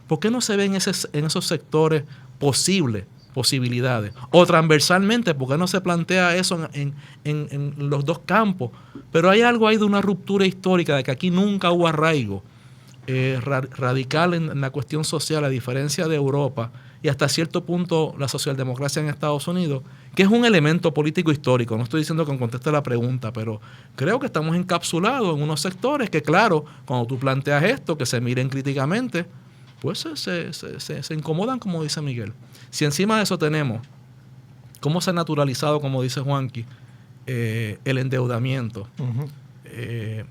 ¿Por qué no se ve en esos sectores posible posibilidades. O transversalmente, ¿por qué no se plantea eso en los dos campos? Pero hay algo ahí de una ruptura histórica, de que aquí nunca hubo arraigo radical en la cuestión social, a diferencia de Europa y hasta cierto punto la socialdemocracia en Estados Unidos, que es un elemento político histórico. No estoy diciendo que conteste la pregunta, pero creo que estamos encapsulados en unos sectores que, claro, cuando tú planteas esto, que se miren críticamente, pues se incomodan, como dice Miguel. Si encima de eso tenemos cómo se ha naturalizado, como dice Juanqui, el endeudamiento,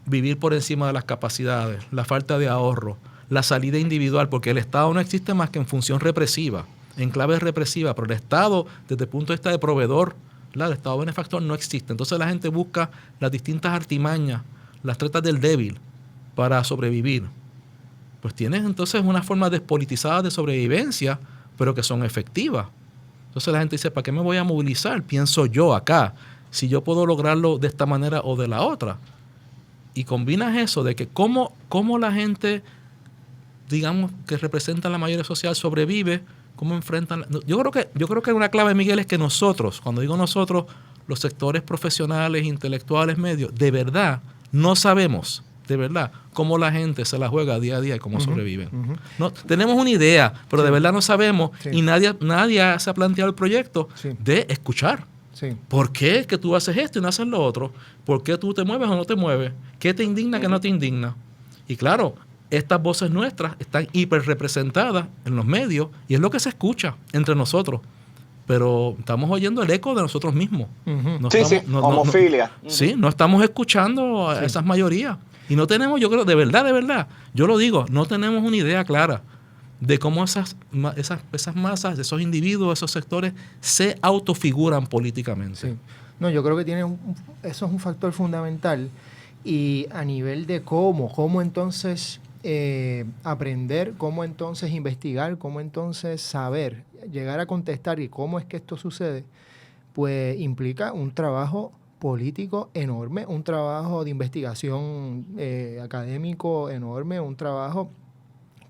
vivir por encima de las capacidades, la falta de ahorro, la salida individual, porque el Estado no existe más que en función represiva, en clave represiva, pero el Estado, desde el punto de vista de proveedor, el Estado benefactor no existe. Entonces la gente busca las distintas artimañas, las tretas del débil para sobrevivir. Pues tienes entonces una forma despolitizada de sobrevivencia, pero que son efectivas. Entonces la gente dice, ¿para qué me voy a movilizar? Pienso yo acá, si yo puedo lograrlo de esta manera o de la otra. Y combinas eso de que cómo la gente, digamos, que representa la mayoría social sobrevive, cómo enfrentan. Yo creo que una clave, Miguel, es que nosotros, cuando digo nosotros, los sectores profesionales, intelectuales, medios, de verdad no sabemos, de verdad, cómo la gente se la juega día a día y cómo sobreviven. No, tenemos una idea, pero de verdad no sabemos, y nadie se ha planteado el proyecto de escuchar. Sí. ¿Por qué que tú haces esto y no haces lo otro? ¿Por qué tú te mueves o no te mueves? ¿Qué te indigna, qué no te indigna? Y claro, estas voces nuestras están hiper representadas en los medios y es lo que se escucha entre nosotros. Pero estamos oyendo el eco de nosotros mismos. Homofilia. Sí, no estamos escuchando a esas mayorías. Y no tenemos, yo creo, de verdad, yo lo digo, no tenemos una idea clara de cómo esas masas, esos individuos, esos sectores se autofiguran políticamente. Sí. No, yo creo que eso es un factor fundamental. Y a nivel de cómo entonces aprender, cómo entonces investigar, cómo entonces saber, llegar a contestar y cómo es que esto sucede, pues implica un trabajo político enorme, un trabajo de investigación académico enorme, un trabajo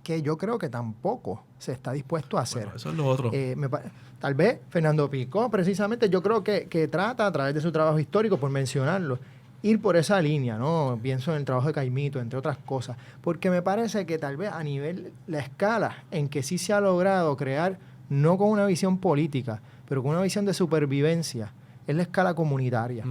que yo creo que tampoco se está dispuesto a hacer. Bueno, eso es lo otro. Tal vez Fernando Picó, precisamente, yo creo que trata a través de su trabajo histórico, por mencionarlo, ir por esa línea, ¿no? Pienso en el trabajo de Caimito, entre otras cosas, porque me parece que tal vez a nivel, la escala en que sí se ha logrado crear, no con una visión política, pero con una visión de supervivencia, es la escala comunitaria.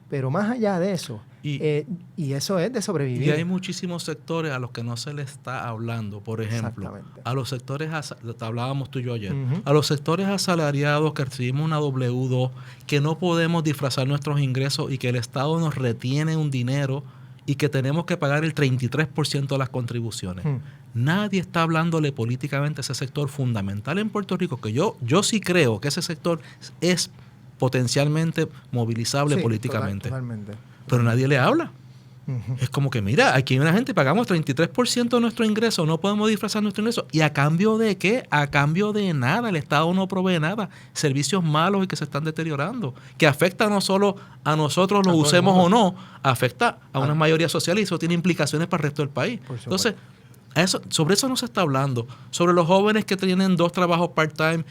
Pero más allá de eso, y eso es de sobrevivir. Y hay muchísimos sectores a los que no se les está hablando. Por ejemplo, a los sectores, hablábamos tú y yo ayer, a los sectores asalariados que recibimos una W2, que no podemos disfrazar nuestros ingresos y que el Estado nos retiene un dinero y que tenemos que pagar el 33% de las contribuciones. Nadie está hablándole políticamente a ese sector fundamental en Puerto Rico, que yo sí creo que ese sector es potencialmente movilizable políticamente. Totalmente. Pero nadie le habla. Es como que, mira, aquí hay una gente, pagamos 33% de nuestro ingreso, no podemos disfrazar nuestro ingreso. ¿Y a cambio de qué? A cambio de nada. El Estado no provee nada. Servicios malos y que se están deteriorando. Que afecta no solo a nosotros, lo usemos o no, afecta a una mayoría social y eso tiene implicaciones para el resto del país. Entonces, sobre eso no se está hablando. Sobre los jóvenes que tienen 2 trabajos part-time,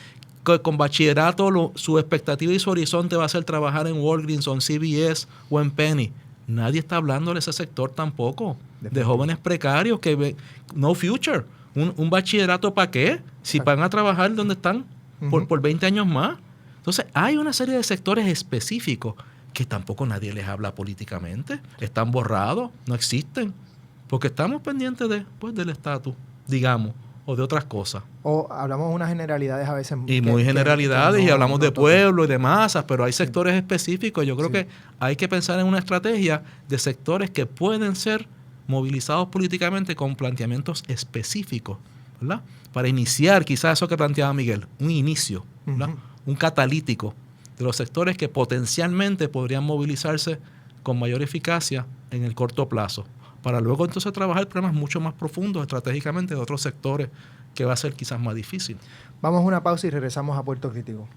con bachillerato su expectativa y su horizonte va a ser trabajar en Walgreens o en CVS o en Penny. Nadie está hablando de ese sector tampoco, de jóvenes precarios que ven no future. ¿Un bachillerato para qué? Si van a trabajar donde están por 20 años más. Entonces hay una serie de sectores específicos que tampoco nadie les habla políticamente. Están borrados, no existen, porque estamos pendientes del estatus, digamos, o de otras cosas. O hablamos de unas generalidades a veces. Y muy generalidades, y hablamos de pueblo y de masas, pero hay sectores específicos. Yo creo que hay que pensar en una estrategia de sectores que pueden ser movilizados políticamente con planteamientos específicos, ¿verdad? Para iniciar quizás eso que planteaba Miguel, un inicio, ¿verdad? Un catalítico de los sectores que potencialmente podrían movilizarse con mayor eficacia en el corto plazo, para luego entonces trabajar problemas mucho más profundos estratégicamente de otros sectores que va a ser quizás más difícil. Vamos a una pausa y regresamos a Puerto Crítico.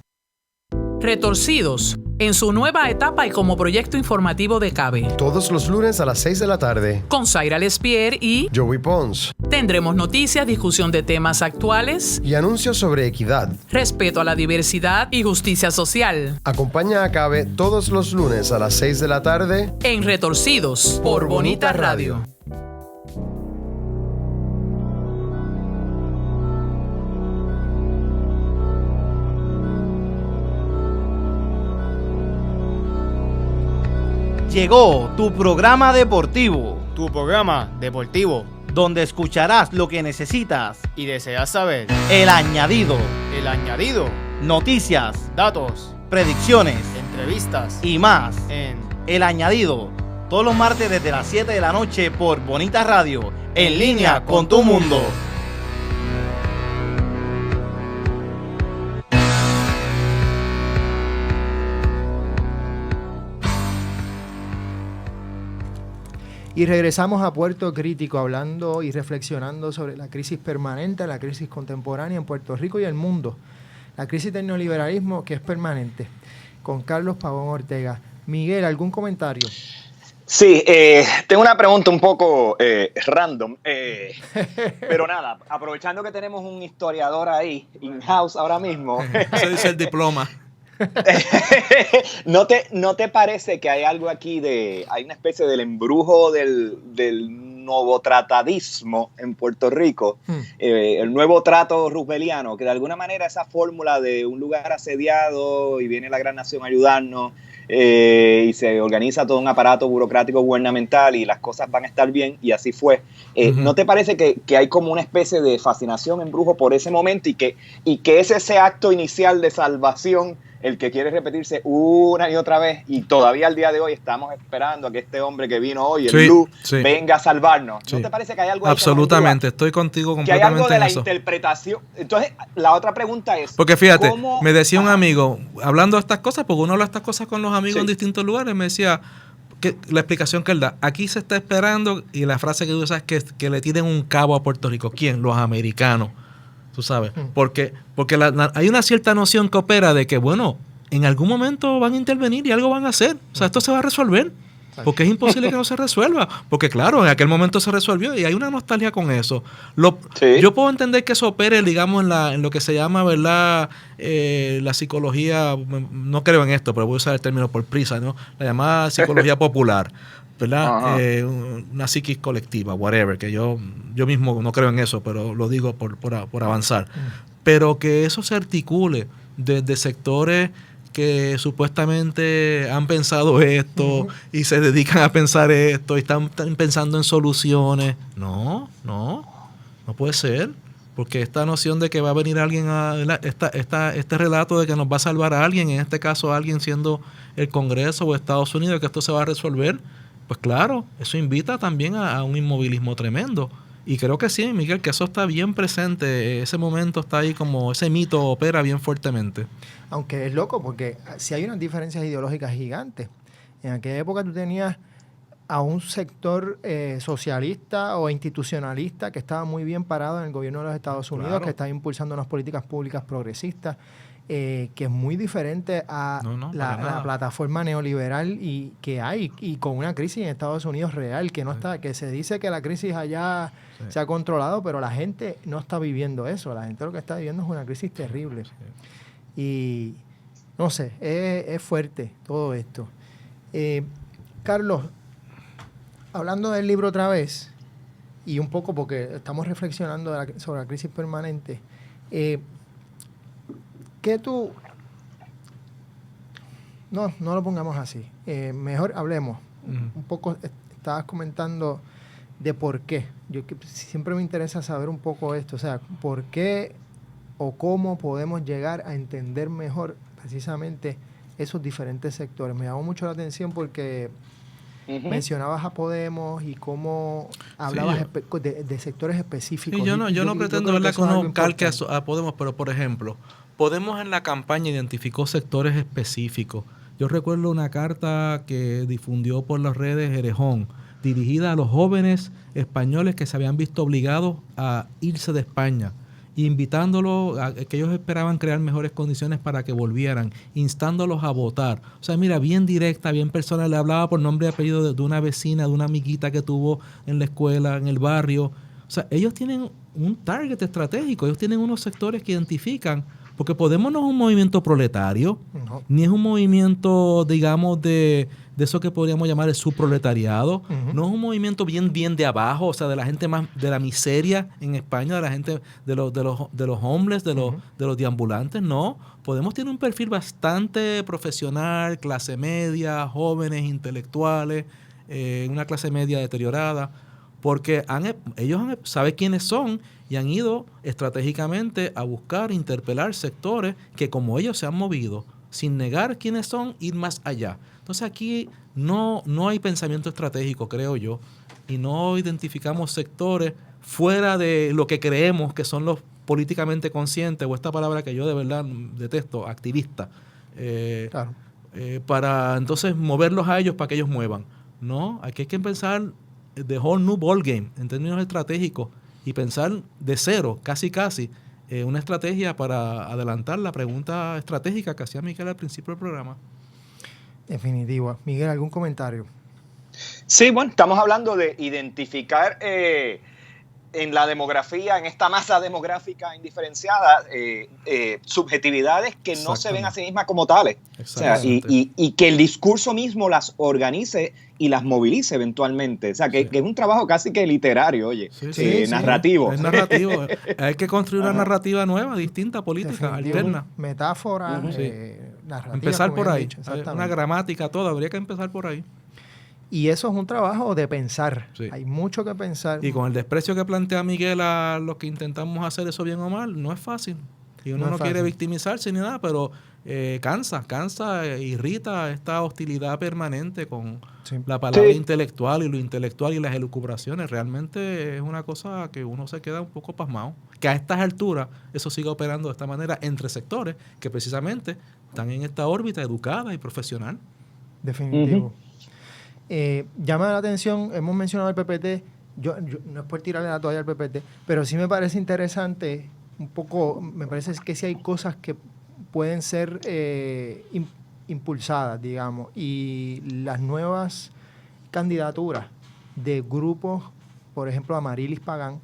Retorcidos, en su nueva etapa y como proyecto informativo de CABE. Todos los lunes a las 6 de la tarde. Con Zaira Lespier y Joey Pons. Tendremos noticias, discusión de temas actuales y anuncios sobre equidad, respeto a la diversidad y justicia social. Acompaña a CABE todos los lunes a las 6 de la tarde en Retorcidos por Bonita Radio. Llegó tu programa deportivo. Tu programa deportivo. Donde escucharás lo que necesitas y deseas saber. El añadido. El añadido. Noticias. Datos. Predicciones. Entrevistas. Y más. En El añadido. Todos los martes desde las 7 de la noche por Bonita Radio. En línea con tu mundo. Y regresamos a Puerto Crítico hablando y reflexionando sobre la crisis permanente, la crisis contemporánea en Puerto Rico y el mundo. La crisis del neoliberalismo que es permanente. Con Carlos Pavón Ortega. Miguel, ¿algún comentario? Sí, tengo una pregunta un poco random, pero nada, aprovechando que tenemos un historiador ahí, in-house ahora mismo. Eso dice el diploma. ¿No te parece que hay algo aquí hay una especie del embrujo del nuevo tratadismo en Puerto Rico? El nuevo trato rooseveliano, que de alguna manera esa fórmula de un lugar asediado y viene la gran nación a ayudarnos y se organiza todo un aparato burocrático gubernamental y las cosas van a estar bien, y así fue. ¿No te parece que hay como una especie de fascinación, embrujo por ese momento y que es ese acto inicial de salvación el que quiere repetirse una y otra vez, y todavía al día de hoy estamos esperando a que este hombre que vino hoy, el Lu, venga a salvarnos? ¿No te parece que hay algo ahí? Absolutamente, estoy contigo completamente. Que hay algo de la eso. Interpretación. Entonces, la otra pregunta es... Porque fíjate, me decía un amigo, hablando de estas cosas, porque uno habla de estas cosas con los amigos en distintos lugares, me decía que la explicación que él da, aquí se está esperando, y la frase que tú usas es que le tiren un cabo a Puerto Rico. ¿Quién? Los americanos. Tú sabes, porque hay una cierta noción que opera de que, bueno, en algún momento van a intervenir y algo van a hacer. O sea, esto se va a resolver. Porque es imposible que no se resuelva. Porque, claro, en aquel momento se resolvió y hay una nostalgia con eso. Yo puedo entender que eso opere, digamos, en lo que se llama, ¿verdad? La psicología, no creo en esto, pero voy a usar el término por prisa, ¿no? La llamada psicología popular. ¿Verdad? Una psiquis colectiva, whatever, que yo mismo no creo en eso, pero lo digo por avanzar. Pero que eso se articule desde sectores que supuestamente han pensado esto y se dedican a pensar esto y están pensando en soluciones. No puede ser. Porque esta noción de que va a venir alguien este relato de que nos va a salvar a alguien, en este caso alguien siendo el Congreso o Estados Unidos, que esto se va a resolver, pues claro, eso invita también a un inmovilismo tremendo. Y creo que sí, Miguel, que eso está bien presente, ese momento está ahí, como ese mito opera bien fuertemente. Aunque es loco, porque si hay unas diferencias ideológicas gigantes. En aquella época tú tenías a un sector socialista o institucionalista que estaba muy bien parado en el gobierno de los Estados Unidos, que estaba impulsando unas políticas públicas progresistas, que es muy diferente a la plataforma neoliberal y que hay, y con una crisis en Estados Unidos real, que no está, que se dice que la crisis allá se ha controlado, pero la gente no está viviendo eso. La gente lo que está viviendo es una crisis terrible. Y no sé, es fuerte todo esto. Carlos, hablando del libro otra vez, y un poco porque estamos reflexionando sobre la crisis permanente, ¿qué tú...? No lo pongamos así. Mejor hablemos. Un poco estabas comentando de por qué. Siempre me interesa saber un poco esto. O sea, ¿por qué o cómo podemos llegar a entender mejor precisamente esos diferentes sectores? Me llamó mucho la atención porque mencionabas a Podemos y cómo hablabas de sectores específicos. Sí, yo no pretendo que uno calque a Podemos, pero por ejemplo, Podemos en la campaña identificó sectores específicos. Yo recuerdo una carta que difundió por las redes Erejón, dirigida a los jóvenes españoles que se habían visto obligados a irse de España invitándolos a que ellos esperaban crear mejores condiciones para que volvieran, instándolos a votar. O sea, mira, bien directa, bien personal, le hablaba por nombre y apellido de una vecina, de una amiguita que tuvo en la escuela, en el barrio. O sea, ellos tienen un target estratégico, ellos tienen unos sectores que identifican, porque Podemos no es un movimiento proletario, ni es un movimiento, digamos, de eso que podríamos llamar el subproletariado. No es un movimiento bien de abajo, o sea, de la gente más de la miseria en España, de la gente de los homeless, de los deambulantes. No, Podemos tiene un perfil bastante profesional, clase media, jóvenes, intelectuales, una clase media deteriorada, porque ellos saben quiénes son y han ido estratégicamente a buscar, interpelar sectores que como ellos se han movido, sin negar quiénes son, ir más allá. Entonces aquí no hay pensamiento estratégico, creo yo, y no identificamos sectores fuera de lo que creemos que son los políticamente conscientes, o esta palabra que yo de verdad detesto, activista, para entonces moverlos a ellos para que ellos muevan. No, aquí hay que pensar the whole new ball game en términos estratégicos y pensar de cero, casi, una estrategia para adelantar la pregunta estratégica que hacía Miguel al principio del programa. Definitivo. Miguel, ¿algún comentario? Sí, bueno, estamos hablando de identificar en la demografía, en esta masa demográfica indiferenciada, subjetividades que no se ven a sí mismas como tales. O sea, y que el discurso mismo las organice y las movilice eventualmente. O sea, que es un trabajo casi que literario, oye, narrativo. Es narrativo. Hay que construir una narrativa nueva, distinta, política, alterna. Metáfora, narrativa. Empezar por ahí. Una gramática, todo. Habría que empezar por ahí. Y eso es un trabajo de pensar. Sí. Hay mucho que pensar. Y con el desprecio que plantea Miguel a los que intentamos hacer eso bien o mal, no es fácil. Y uno no quiere victimizarse ni nada, pero cansa, irrita esta hostilidad permanente con la palabra intelectual y lo intelectual y las elucubraciones. Realmente es una cosa que uno se queda un poco pasmado. Que a estas alturas eso siga operando de esta manera entre sectores que precisamente están en esta órbita educada y profesional. Definitivo. Llama la atención, hemos mencionado el PPT, yo no es por tirarle la toalla al PPT, pero sí me parece interesante, un poco, me parece que sí hay cosas que pueden ser impulsadas, digamos, y las nuevas candidaturas de grupos, por ejemplo, Amarilis Pagán,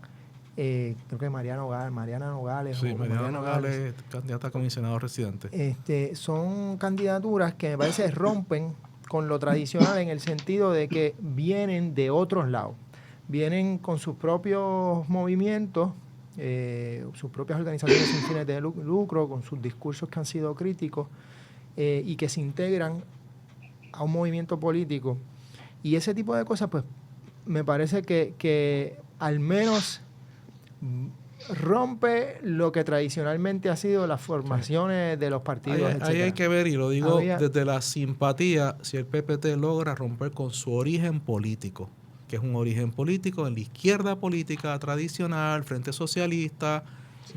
creo que Mariana Nogales. Sí, Mariana Nogales, candidata a comisionado residente. Son candidaturas que me parece rompen con lo tradicional en el sentido de que vienen de otros lados, vienen con sus propios movimientos, sus propias organizaciones sin fines de lucro, con sus discursos que han sido críticos y que se integran a un movimiento político. Y ese tipo de cosas, pues, me parece que al menos rompe lo que tradicionalmente ha sido las formaciones de los partidos. Ahí hay que ver, y lo digo desde la simpatía, si el PPT logra romper con su origen político, que es un origen político en la izquierda política tradicional, Frente Socialista,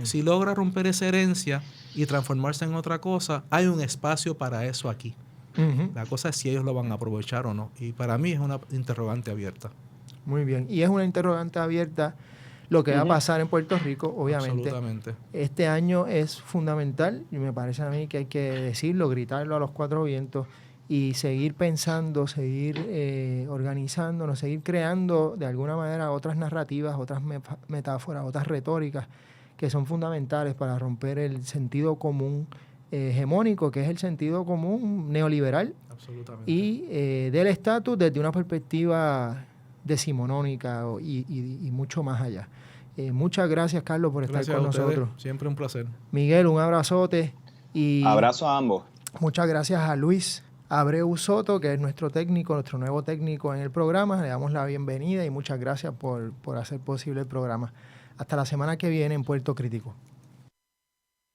si logra romper esa herencia y transformarse en otra cosa, hay un espacio para eso aquí. La cosa es si ellos lo van a aprovechar o no. Y para mí es una interrogante abierta. Muy bien. Y es una interrogante abierta lo que va a pasar en Puerto Rico, obviamente. Absolutamente. Este año es fundamental y me parece a mí que hay que decirlo, gritarlo a los cuatro vientos y seguir pensando, seguir organizándonos, seguir creando de alguna manera otras narrativas, otras metáforas, otras retóricas que son fundamentales para romper el sentido común hegemónico, que es el sentido común neoliberal. Absolutamente. Y del estatus desde una perspectiva decimonónica y mucho más allá. Muchas gracias, Carlos, por estar con nosotros. Siempre un placer. Miguel, un abrazote. Y abrazo a ambos. Muchas gracias a Luis Abreu Soto, que es nuestro nuevo técnico en el programa. Le damos la bienvenida y muchas gracias por hacer posible el programa. Hasta la semana que viene en Puerto Crítico.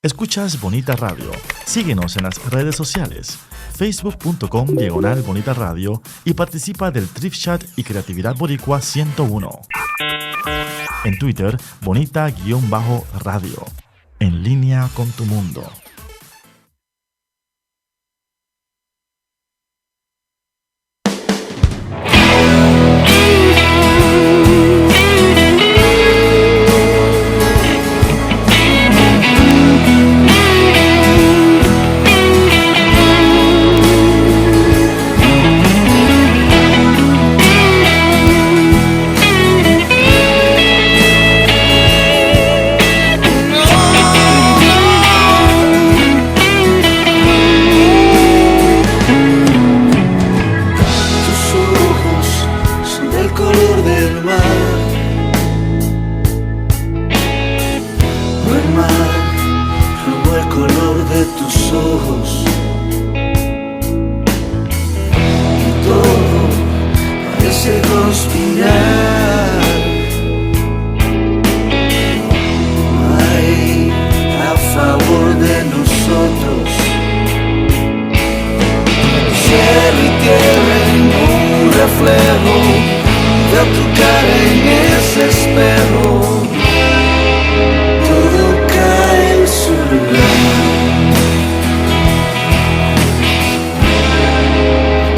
Escuchas Bonita Radio. Síguenos en las redes sociales, facebook.com/Bonita Radio y participa del Thrift Chat y Creatividad Boricua 101. En Twitter, Bonita_Radio. En línea con tu mundo. ojos y todo parece conspirar. Hay a favor de nosotros cielo y tierra en un reflejo. Veo tu cara en ese espejo. Todo cae en su lugar.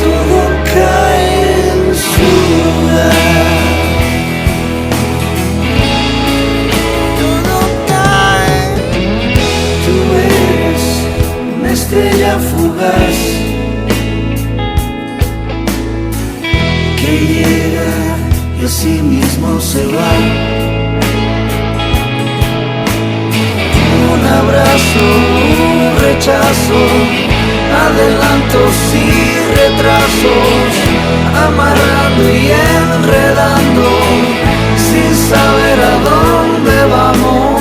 Todo cae en su lugar. Todo cae. Tú eres una estrella fugaz que llega y así mismo se va. Un abrazo, un rechazo, adelantos y retrasos, amarrando y enredando, sin saber a dónde vamos.